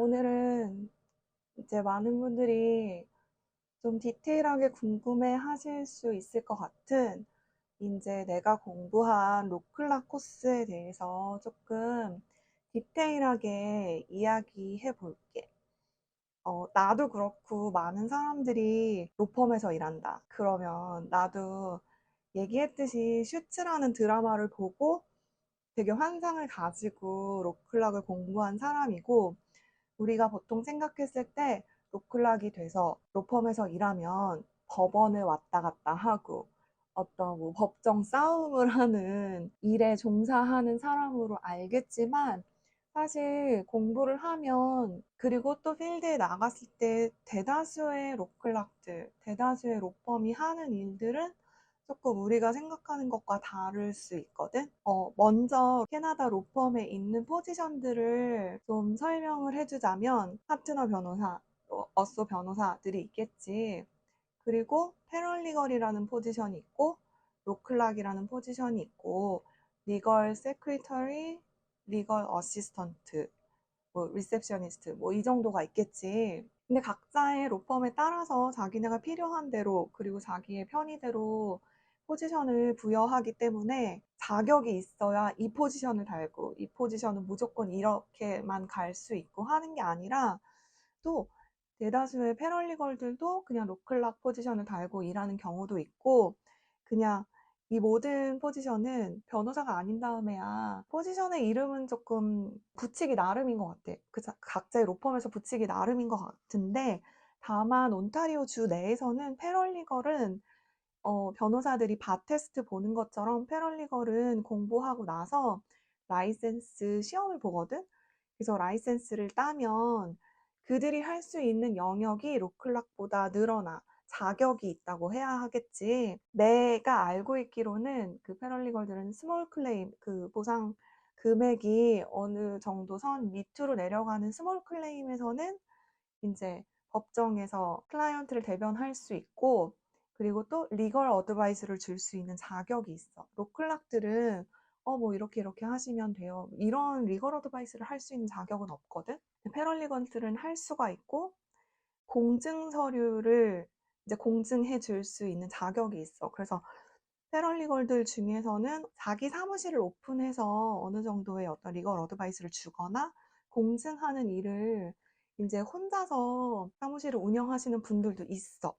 오늘은 이제 많은 분들이 좀 디테일하게 궁금해 하실 수 있을 것 같은 이제 내가 공부한 로클락 코스에 대해서 조금 디테일하게 이야기해 볼게. 나도 그렇고 많은 사람들이 로펌에서 일한다. 그러면 나도 얘기했듯이 슈츠라는 드라마를 보고 되게 환상을 가지고 로클락을 공부한 사람이고, 우리가 보통 생각했을 때 로클락이 돼서 로펌에서 일하면 법원을 왔다 갔다 하고 어떤 뭐 법정 싸움을 하는 일에 종사하는 사람으로 알겠지만, 사실 공부를 하면, 그리고 또 필드에 나갔을 때 대다수의 로클락들, 대다수의 로펌이 하는 일들은 조금 우리가 생각하는 것과 다를 수 있거든. 먼저 캐나다 로펌에 있는 포지션들을 좀 설명을 해주자면, 파트너 변호사, 어소 변호사들이 있겠지. 그리고 패럴리걸이라는 포지션이 있고, 로클락이라는 포지션이 있고, 리걸 세크리터리, 리걸 어시스턴트, 뭐 리셉셔니스트, 뭐 이 정도가 있겠지. 근데 각자의 로펌에 따라서 자기네가 필요한 대로, 그리고 자기의 편의대로 포지션을 부여하기 때문에, 자격이 있어야 이 포지션을 달고 이 포지션은 무조건 이렇게만 갈 수 있고 하는 게 아니라, 또 대다수의 패럴리걸들도 그냥 로클락 포지션을 달고 일하는 경우도 있고, 그냥 이 모든 포지션은 변호사가 아닌 다음에야 포지션의 이름은 조금 붙이기 나름인 것 같아. 각자의 로펌에서 붙이기 나름인 것 같은데, 다만 온타리오 주 내에서는 패럴리걸은 변호사들이 바 테스트 보는 것처럼 패럴리걸은 공부하고 나서 라이센스 시험을 보거든. 그래서 라이센스를 따면 그들이 할 수 있는 영역이 로클락보다 늘어나 자격이 있다고 해야 하겠지. 내가 알고 있기로는 그 패럴리걸들은 스몰 클레임, 그 보상 금액이 어느 정도 선 밑으로 내려가는 스몰 클레임에서는 이제 법정에서 클라이언트를 대변할 수 있고, 그리고 또 리걸 어드바이스를 줄 수 있는 자격이 있어. 로클락들은 뭐 이렇게 하시면 돼요, 이런 리걸 어드바이스를 할 수 있는 자격은 없거든. 패럴리건들은 할 수가 있고, 공증 서류를 이제 공증해 줄 수 있는 자격이 있어. 그래서 패럴리걸들 중에서는 자기 사무실을 오픈해서 어느 정도의 어떤 리걸 어드바이스를 주거나 공증하는 일을 이제 혼자서 사무실을 운영하시는 분들도 있어.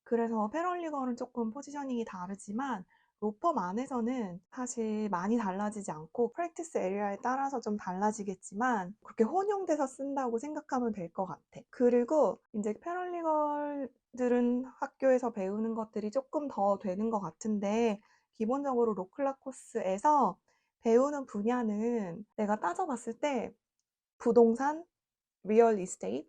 그래서 패럴리걸은 조금 포지셔닝이 다르지만, 로펌 안에서는 사실 많이 달라지지 않고 프랙티스 에리아에 따라서 좀 달라지겠지만 그렇게 혼용돼서 쓴다고 생각하면 될 것 같아. 그리고 이제 패럴리걸들은 학교에서 배우는 것들이 조금 더 되는 것 같은데, 기본적으로 로클락 코스에서 배우는 분야는 내가 따져봤을 때 부동산, 리얼 이스테이트,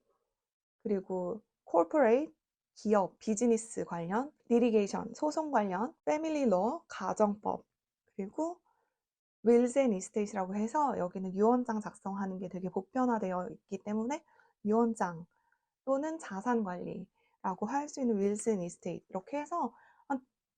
그리고 코퍼레이트, 기업, 비즈니스 관련, 리리게이션, 소송 관련, 패밀리 로, 가정법, 그리고 윌즈 앤 이스테이트라고 해서 여기는 유언장 작성하는 게 되게 보편화되어 있기 때문에 유언장 또는 자산 관리라고 할 수 있는 윌즈 앤 이스테이트, 이렇게 해서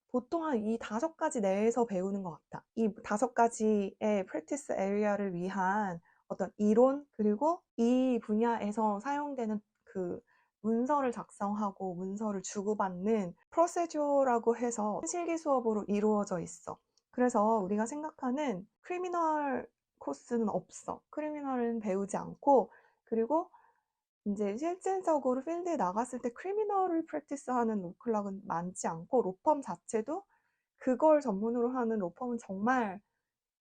보통 한 이 5가지 내에서 배우는 것 같아. 이 5가지의 프랙티스 에리아를 위한 어떤 이론, 그리고 이 분야에서 사용되는 그 문서를 작성하고 문서를 주고받는 프로세저라고 해서 실기 수업으로 이루어져 있어. 그래서 우리가 생각하는 크리미널 코스는 없어. 크리미널은 배우지 않고, 그리고 이제 실질적으로 필드에 나갔을 때 크리미널을 프랙티스하는 로클락은 많지 않고, 로펌 자체도 그걸 전문으로 하는 로펌은 정말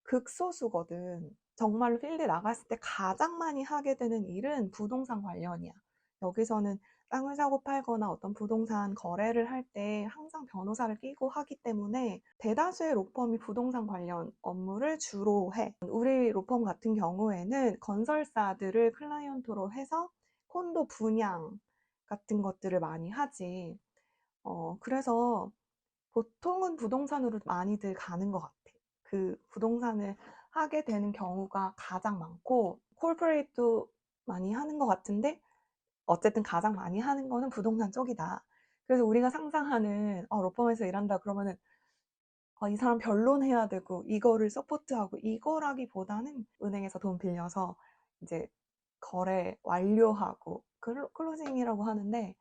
극소수거든. 정말로 필드에 나갔을 때 가장 많이 하게 되는 일은 부동산 관련이야. 여기서는 땅을 사고 팔거나 어떤 부동산 거래를 할 때 항상 변호사를 끼고 하기 때문에 대다수의 로펌이 부동산 관련 업무를 주로 해. 우리 로펌 같은 경우에는 건설사들을 클라이언트로 해서 콘도 분양 같은 것들을 많이 하지. 그래서 보통은 부동산으로 많이들 가는 것 같아. 그 부동산을 하게 되는 경우가 가장 많고, 콜포레이트도 많이 하는 것 같은데, 어쨌든 가장 많이 하는 거는 부동산 쪽이다. 그래서 우리가 상상하는 로펌에서 일한다 그러면은 이 사람 변론해야 되고 이거를 서포트하고, 이거라기보다는 은행에서 돈 빌려서 이제 거래 완료하고, 클로징이라고 하는데,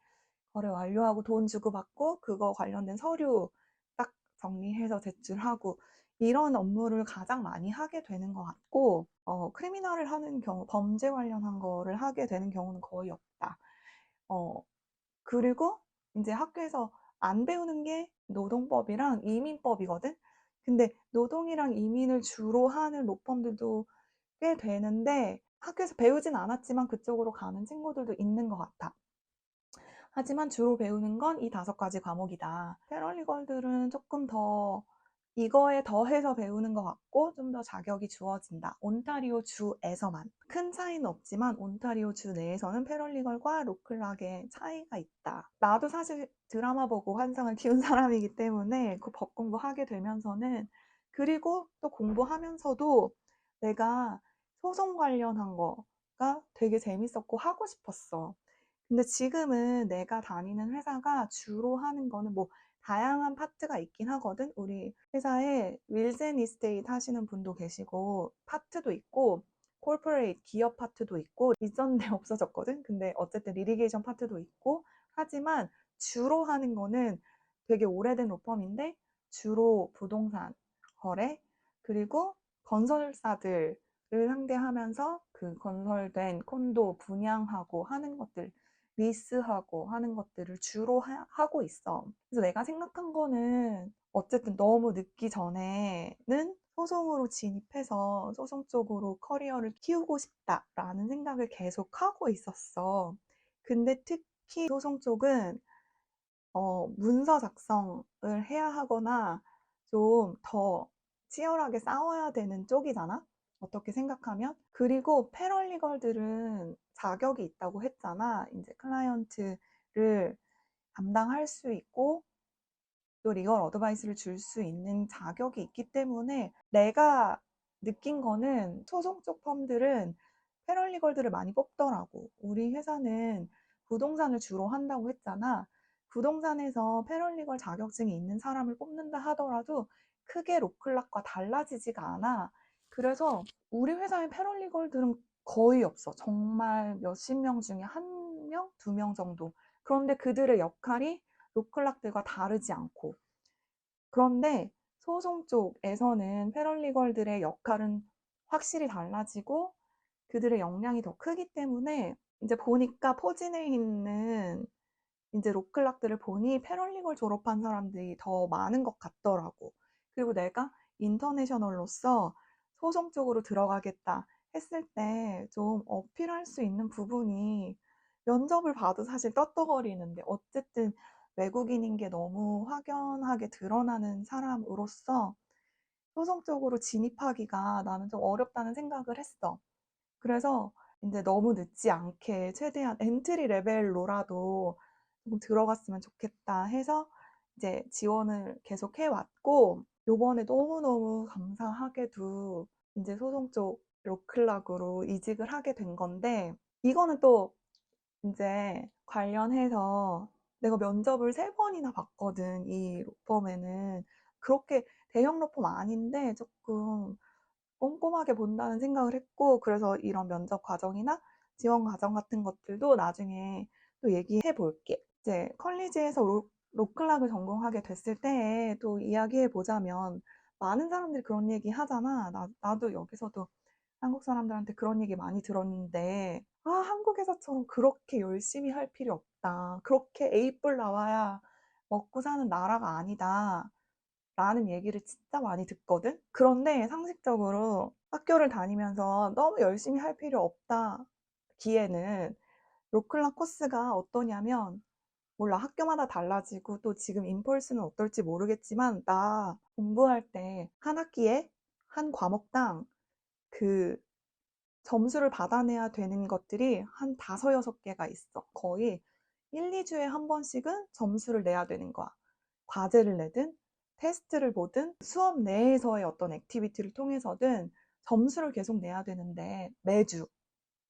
거래 완료하고 돈 주고받고 그거 관련된 서류 딱 정리해서 제출하고 이런 업무를 가장 많이 하게 되는 것 같고, 크리미널을 하는 경우, 범죄 관련한 거를 하게 되는 경우는 거의 없다. 그리고 이제 학교에서 안 배우는 게 노동법이랑 이민법이거든? 근데 노동이랑 이민을 주로 하는 로펌들도 꽤 되는데 학교에서 배우진 않았지만 그쪽으로 가는 친구들도 있는 것 같아. 하지만 주로 배우는 건 이 5가지 과목이다. 패럴리걸들은 조금 더 이거에 더해서 배우는 것 같고 좀 더 자격이 주어진다. 온타리오 주에서만. 큰 차이는 없지만 온타리오 주 내에서는 패럴리걸과 로클락의 차이가 있다. 나도 사실 드라마 보고 환상을 키운 사람이기 때문에 그 법 공부하게 되면서는, 그리고 또 공부하면서도 내가 소송 관련한 거가 되게 재밌었고 하고 싶었어. 근데 지금은 내가 다니는 회사가 주로 하는 거는 뭐 다양한 파트가 있긴 하거든. 우리 회사에 윌젠 이스테이트 하시는 분도 계시고 파트도 있고 코퍼레이트 기업 파트도 있고 있었는데 없어졌거든. 근데 어쨌든 리티게이션 파트도 있고, 하지만 주로 하는 거는 되게 오래된 로펌인데 주로 부동산 거래, 그리고 건설사들을 상대하면서 그 건설된 콘도 분양하고 하는 것들, 리스하고 하는 것들을 주로 하고 있어. 그래서 내가 생각한 거는 어쨌든 너무 늦기 전에는 소송으로 진입해서 소송 쪽으로 커리어를 키우고 싶다라는 생각을 계속 하고 있었어. 근데 특히 소송 쪽은 문서 작성을 해야 하거나 좀 더 치열하게 싸워야 되는 쪽이잖아? 어떻게 생각하면? 그리고 패럴리걸들은 자격이 있다고 했잖아. 이제 클라이언트를 담당할 수 있고 또 리걸 어드바이스를 줄 수 있는 자격이 있기 때문에 내가 느낀 거는 소송 쪽 펌들은 패럴리걸들을 많이 뽑더라고. 우리 회사는 부동산을 주로 한다고 했잖아. 부동산에서 패럴리걸 자격증이 있는 사람을 뽑는다 하더라도 크게 로클락과 달라지지가 않아. 그래서 우리 회사의 패럴리걸들은 거의 없어. 정말 몇십 명 중에 1명, 2명 정도. 그런데 그들의 역할이 로클락들과 다르지 않고. 그런데 소송 쪽에서는 패럴리걸들의 역할은 확실히 달라지고 그들의 역량이 더 크기 때문에 이제 보니까 포진해 있는 이제 로클락들을 보니 패럴리걸 졸업한 사람들이 더 많은 것 같더라고. 그리고 내가 인터내셔널로서 소송 쪽으로 들어가겠다 했을 때 좀 어필할 수 있는 부분이, 면접을 봐도 사실 떳떳거리는데 어쨌든 외국인인 게 너무 확연하게 드러나는 사람으로서 소송 쪽으로 진입하기가 나는 좀 어렵다는 생각을 했어. 그래서 이제 너무 늦지 않게 최대한 엔트리 레벨로라도 조금 들어갔으면 좋겠다 해서 이제 지원을 계속 해왔고, 요번에 너무너무 감사하게도 이제 소송 쪽 로클락으로 이직을 하게 된 건데, 이거는 또 이제 관련해서 내가 면접을 3번이나 봤거든. 이 로펌에는 그렇게 대형 로펌 아닌데 조금 꼼꼼하게 본다는 생각을 했고, 그래서 이런 면접 과정이나 지원 과정 같은 것들도 나중에 또 얘기해 볼게. 이제 컬리지에서 로클락을 전공하게 됐을 때에 또 이야기해 보자면, 많은 사람들이 그런 얘기 하잖아. 나도 여기서도 한국 사람들한테 그런 얘기 많이 들었는데, 한국에서처럼 그렇게 열심히 할 필요 없다. 그렇게 A뿔 나와야 먹고 사는 나라가 아니다. 라는 얘기를 진짜 많이 듣거든? 그런데 상식적으로 학교를 다니면서 너무 열심히 할 필요 없다 기에는 로클락 코스가 어떠냐면, 몰라, 학교마다 달라지고 또 지금 인펄스는 어떨지 모르겠지만 나 공부할 때 한 학기에 한 과목당 그 점수를 받아내야 되는 것들이 한 5, 6개가 있어. 거의 1, 2주에 한 번씩은 점수를 내야 되는 거야. 과제를 내든 테스트를 보든 수업 내에서의 어떤 액티비티를 통해서든 점수를 계속 내야 되는데, 매주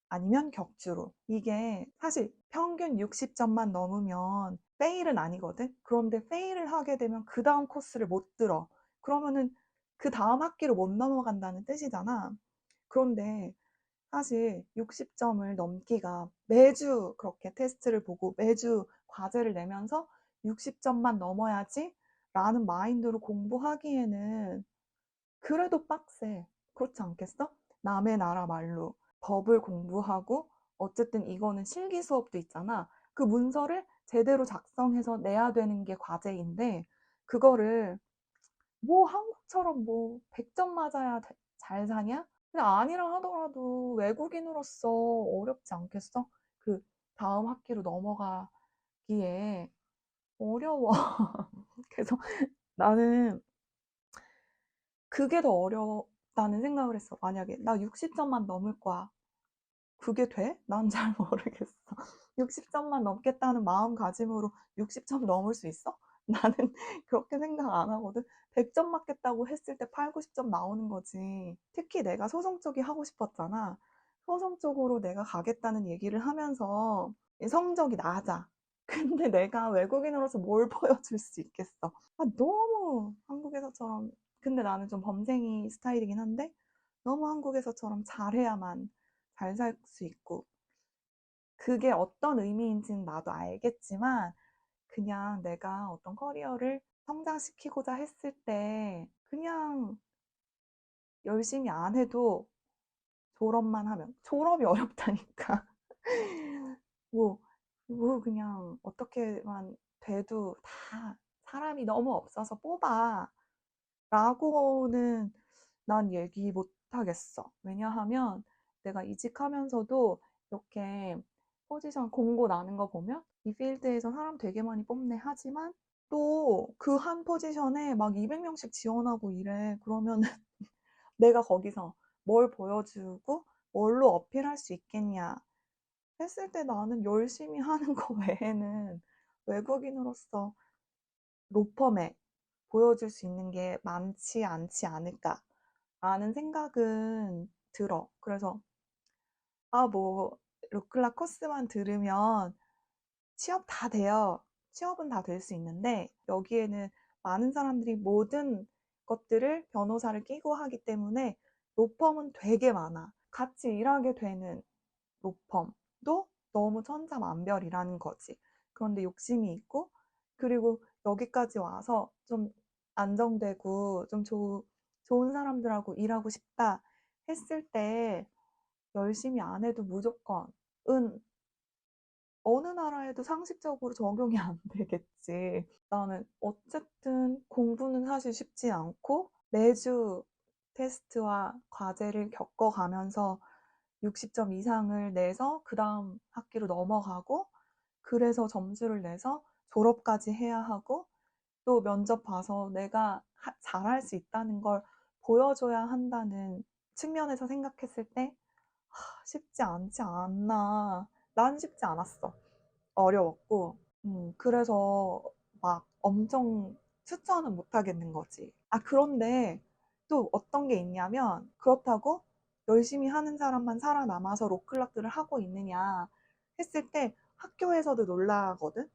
아니면 격주로. 이게 사실 평균 60점만 넘으면 페일은 아니거든. 그런데 페일을 하게 되면 그 다음 코스를 못 들어. 그러면은 그 다음 학기로 못 넘어간다는 뜻이잖아. 그런데 사실 60점을 넘기가 매주 그렇게 테스트를 보고 매주 과제를 내면서 60점만 넘어야지 라는 마인드로 공부하기에는 그래도 빡세. 그렇지 않겠어? 남의 나라 말로 법을 공부하고 어쨌든 이거는 실기 수업도 있잖아. 그 문서를 제대로 작성해서 내야 되는 게 과제인데 그거를 뭐 한국처럼 뭐 100점 맞아야 잘 사냐? 근데 아니라 하더라도 외국인으로서 어렵지 않겠어? 그 다음 학기로 넘어가기에 어려워. 그래서 나는 그게 더 어렵다는 생각을 했어. 만약에 나 60점만 넘을 거야. 그게 돼? 난 잘 모르겠어. 60점만 넘겠다는 마음가짐으로 60점 넘을 수 있어? 나는 그렇게 생각 안 하거든. 100점 맞겠다고 했을 때 8, 90점 나오는 거지. 특히 내가 소송 쪽이 하고 싶었잖아. 소송 쪽으로 내가 가겠다는 얘기를 하면서 성적이 낮아. 근데 내가 외국인으로서 뭘 보여줄 수 있겠어? 아, 너무 한국에서처럼. 근데 나는 좀 범생이 스타일이긴 한데 너무 한국에서처럼 잘해야만 잘 살 수 있고 그게 어떤 의미인지는 나도 알겠지만 그냥 내가 어떤 커리어를 성장시키고자 했을 때 그냥 열심히 안 해도 졸업만 하면 졸업이 어렵다니까. 뭐, 뭐 그냥 어떻게만 돼도 다 사람이 너무 없어서 뽑아 라고는 난 얘기 못 하겠어. 왜냐하면 내가 이직하면서도 이렇게 포지션 공고 나는 거 보면 이 필드에서 사람 되게 많이 뽑네 하지만 또 그 한 포지션에 막 200명씩 지원하고 이래. 그러면은 내가 거기서 뭘 보여주고 뭘로 어필할 수 있겠냐 했을 때 나는 열심히 하는 거 외에는 외국인으로서 로펌에 보여줄 수 있는 게 많지 않지 않을까라는 생각은 들어. 그래서 아, 뭐 루클라 코스만 들으면 취업 다 돼요. 취업은 다 될 수 있는데 여기에는 많은 사람들이 모든 것들을 변호사를 끼고 하기 때문에 로펌은 되게 많아. 같이 일하게 되는 로펌도 너무 천차만별이라는 거지. 그런데 욕심이 있고 그리고 여기까지 와서 좀 안정되고 좀 좋은 사람들하고 일하고 싶다 했을 때 열심히 안 해도 무조건 은 어느 나라에도 상식적으로 적용이 안 되겠지. 나는 어쨌든 공부는 사실 쉽지 않고 매주 테스트와 과제를 겪어가면서 60점 이상을 내서 그 다음 학기로 넘어가고 그래서 점수를 내서 졸업까지 해야 하고 또 면접 봐서 내가 잘할 수 있다는 걸 보여줘야 한다는 측면에서 생각했을 때 쉽지 않지 않나. 난 쉽지 않았어. 어려웠고, 그래서 막 엄청 추천은 못 하겠는 거지. 아, 그런데 또 어떤 게 있냐면, 그렇다고 열심히 하는 사람만 살아남아서 로클락들을 하고 있느냐 했을 때 학교에서도 놀라거든?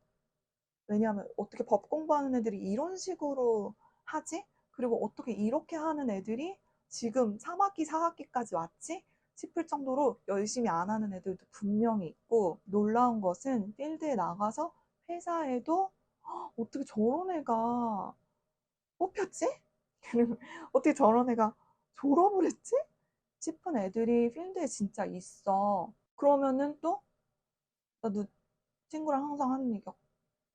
왜냐하면 어떻게 법 공부하는 애들이 이런 식으로 하지? 그리고 어떻게 이렇게 하는 애들이 지금 3학기, 4학기까지 왔지? 싶을 정도로 열심히 안 하는 애들도 분명히 있고 놀라운 것은 필드에 나가서 회사에도 어떻게 저런 애가 뽑혔지? 어떻게 저런 애가 졸업을 했지? 싶은 애들이 필드에 진짜 있어. 그러면은 또 나도 친구랑 항상 하는 얘기가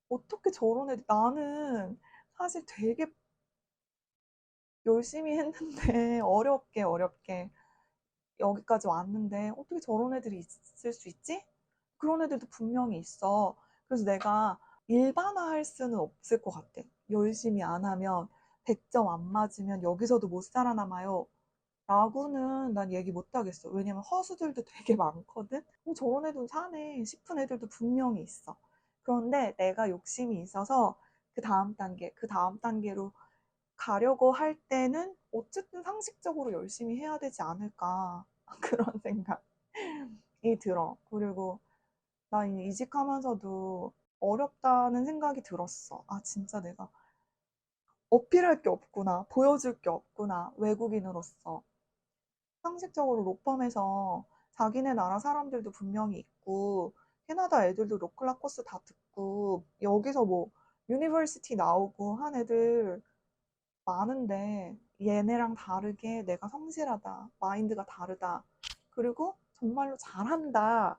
어떻게 저런 애들 나는 사실 되게 열심히 했는데 어렵게 여기까지 왔는데 어떻게 저런 애들이 있을 수 있지? 그런 애들도 분명히 있어. 그래서 내가 일반화할 수는 없을 것 같아. 열심히 안 하면 100점 안 맞으면 여기서도 못 살아남아요. 라고는 난 얘기 못 하겠어. 왜냐면 허수들도 되게 많거든? 저런 애도 사네 싶은 애들도 분명히 있어. 그런데 내가 욕심이 있어서 그 다음 단계로 가려고 할 때는 어쨌든 상식적으로 열심히 해야 되지 않을까. 그런 생각이 들어. 그리고 나 이직하면서도 어렵다는 생각이 들었어. 아, 진짜 내가 어필할 게 없구나. 보여줄 게 없구나. 외국인으로서. 상식적으로 로펌에서 자기네 나라 사람들도 분명히 있고 캐나다 애들도 로클락 코스 다 듣고 여기서 뭐 유니버시티 나오고 한 애들 많은데 얘네랑 다르게 내가 성실하다, 마인드가 다르다, 그리고 정말로 잘한다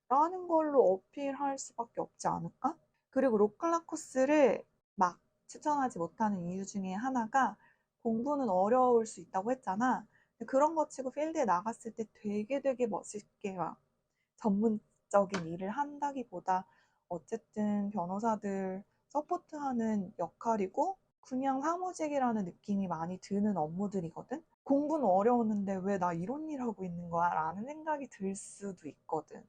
라는 걸로 어필할 수밖에 없지 않을까? 그리고 로컬락 코스를 막 추천하지 못하는 이유 중에 하나가 공부는 어려울 수 있다고 했잖아. 근데 그런 거 치고 필드에 나갔을 때 되게 멋있게 막 전문적인 일을 한다기보다 어쨌든 변호사들 서포트하는 역할이고 그냥 사무직이라는 느낌이 많이 드는 업무들이거든. 공부는 어려웠는데 왜 나 이런 일 하고 있는 거야? 라는 생각이 들 수도 있거든.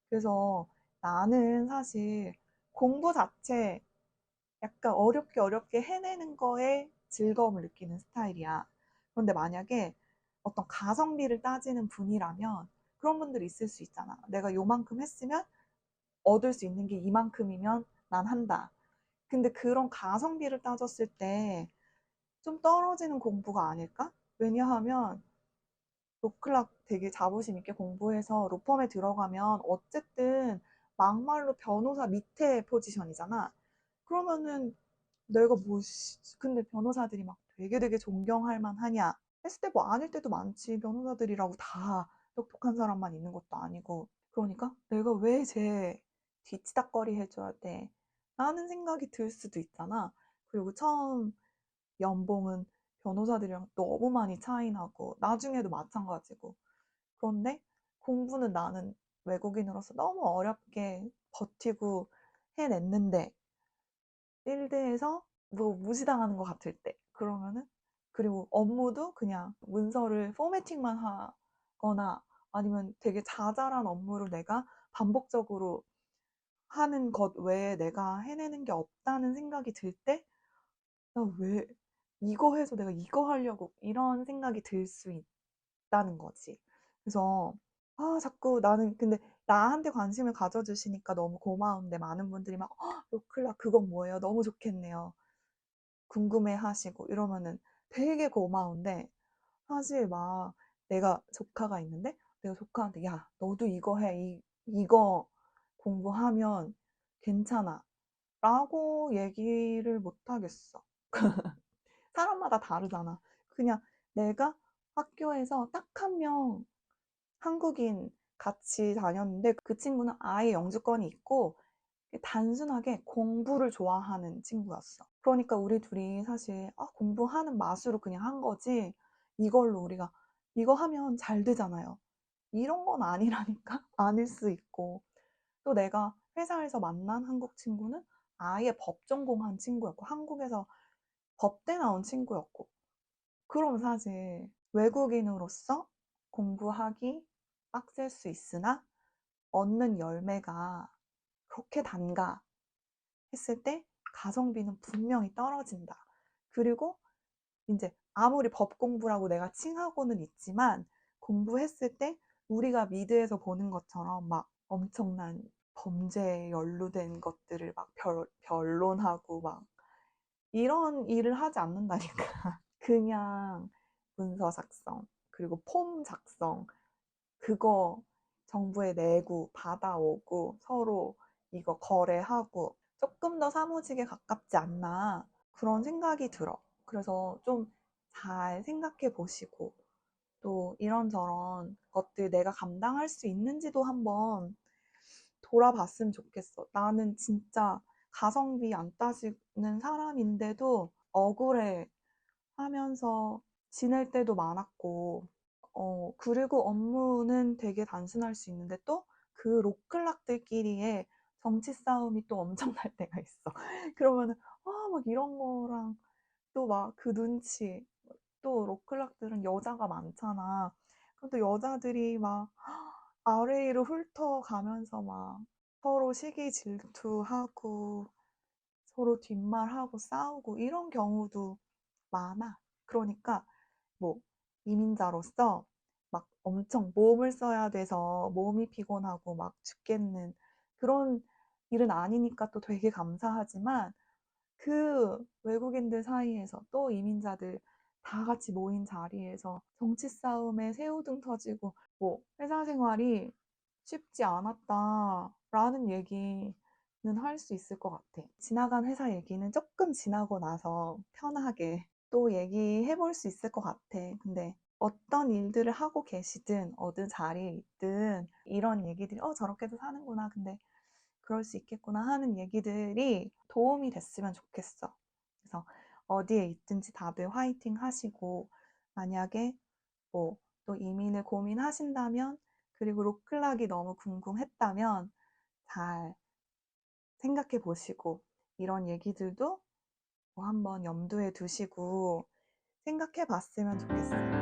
그래서 나는 사실 공부 자체 약간 어렵게 해내는 거에 즐거움을 느끼는 스타일이야. 그런데 만약에 어떤 가성비를 따지는 분이라면 그런 분들이 있을 수 있잖아. 내가 요만큼 했으면 얻을 수 있는 게 이만큼이면 난 한다. 근데 그런 가성비를 따졌을 때 좀 떨어지는 공부가 아닐까? 왜냐하면 로클락 되게 자부심 있게 공부해서 로펌에 들어가면 어쨌든 막말로 변호사 밑에 포지션이잖아. 그러면은 내가 뭐, 근데 변호사들이 막 되게 존경할 만하냐 했을 때 뭐 아닐 때도 많지. 변호사들이라고 다 똑똑한 사람만 있는 것도 아니고. 그러니까 내가 왜 쟤 뒤치다꺼리 해줘야 돼? 라는 생각이 들 수도 있잖아. 그리고 처음 연봉은 변호사들이랑 너무 많이 차이 나고 나중에도 마찬가지고. 그런데 공부는 나는 외국인으로서 너무 어렵게 버티고 해냈는데 필드에서 뭐 무시당하는 것 같을 때 그러면은, 그리고 업무도 그냥 문서를 포매팅만 하거나 아니면 되게 자잘한 업무를 내가 반복적으로 하는 것 외에 내가 해내는 게 없다는 생각이 들 때, 나 왜 이거 해서 내가 이거 하려고 이런 생각이 들 수 있다는 거지. 그래서 자꾸 나는 근데 나한테 관심을 가져주시니까 너무 고마운데 많은 분들이 막 로클라 그건 뭐예요? 너무 좋겠네요. 궁금해 하시고 이러면은 되게 고마운데, 사실 막 내가 조카가 있는데 내가 조카한테 야, 너도 이거 해. 이거 공부하면 괜찮아. 라고 얘기를 못 하겠어. 사람마다 다르잖아. 그냥 내가 학교에서 딱 한 명 한국인 같이 다녔는데 그 친구는 아예 영주권이 있고 단순하게 공부를 좋아하는 친구였어. 그러니까 우리 둘이 사실 공부하는 맛으로 그냥 한 거지 이걸로 우리가 이거 하면 잘 되잖아요. 이런 건 아니라니까? 아닐 수 있고. 또 내가 회사에서 만난 한국 친구는 아예 법 전공한 친구였고 한국에서 법대 나온 친구였고. 그럼 사실 외국인으로서 공부하기 빡셀 수 있으나 얻는 열매가 그렇게 단가 했을 때 가성비는 분명히 떨어진다. 그리고 이제 아무리 법 공부라고 내가 칭하고는 있지만 공부했을 때 우리가 미드에서 보는 것처럼 막 엄청난 범죄에 연루된 것들을 막 변론하고 막 이런 일을 하지 않는다니까. 그냥 문서 작성, 그리고 폼 작성, 그거 정부에 내고 받아오고 서로 이거 거래하고 조금 더 사무직에 가깝지 않나 그런 생각이 들어. 그래서 좀 잘 생각해 보시고 또 이런저런 것들 내가 감당할 수 있는지도 한번 돌아봤으면 좋겠어. 나는 진짜 가성비 안 따지는 사람인데도 억울해 하면서 지낼 때도 많았고, 그리고 업무는 되게 단순할 수 있는데 또 그 로클락들끼리의 정치 싸움이 또 엄청날 때가 있어. 그러면은, 막 이런 거랑 또 막 그 눈치, 또 로클락들은 여자가 많잖아. 그럼 또 여자들이 막 아래위로 훑어가면서 막 서로 시기 질투하고 서로 뒷말하고 싸우고 이런 경우도 많아. 그러니까 뭐 이민자로서 막 엄청 몸을 써야 돼서 몸이 피곤하고 막 죽겠는 그런 일은 아니니까 또 되게 감사하지만 그 외국인들 사이에서 또 이민자들 다 같이 모인 자리에서 정치 싸움에 새우등 터지고 뭐 회사 생활이 쉽지 않았다라는 얘기는 할 수 있을 것 같아. 지나간 회사 얘기는 조금 지나고 나서 편하게 또 얘기해 볼 수 있을 것 같아. 근데 어떤 일들을 하고 계시든 어느 자리에 있든 이런 얘기들이 저렇게도 사는구나. 근데 그럴 수 있겠구나 하는 얘기들이 도움이 됐으면 좋겠어. 그래서 어디에 있든지 다들 화이팅 하시고, 만약에 뭐 또 이민을 고민하신다면, 그리고 로클락이 너무 궁금했다면 잘 생각해 보시고, 이런 얘기들도 뭐 한번 염두에 두시고 생각해 봤으면 좋겠어요.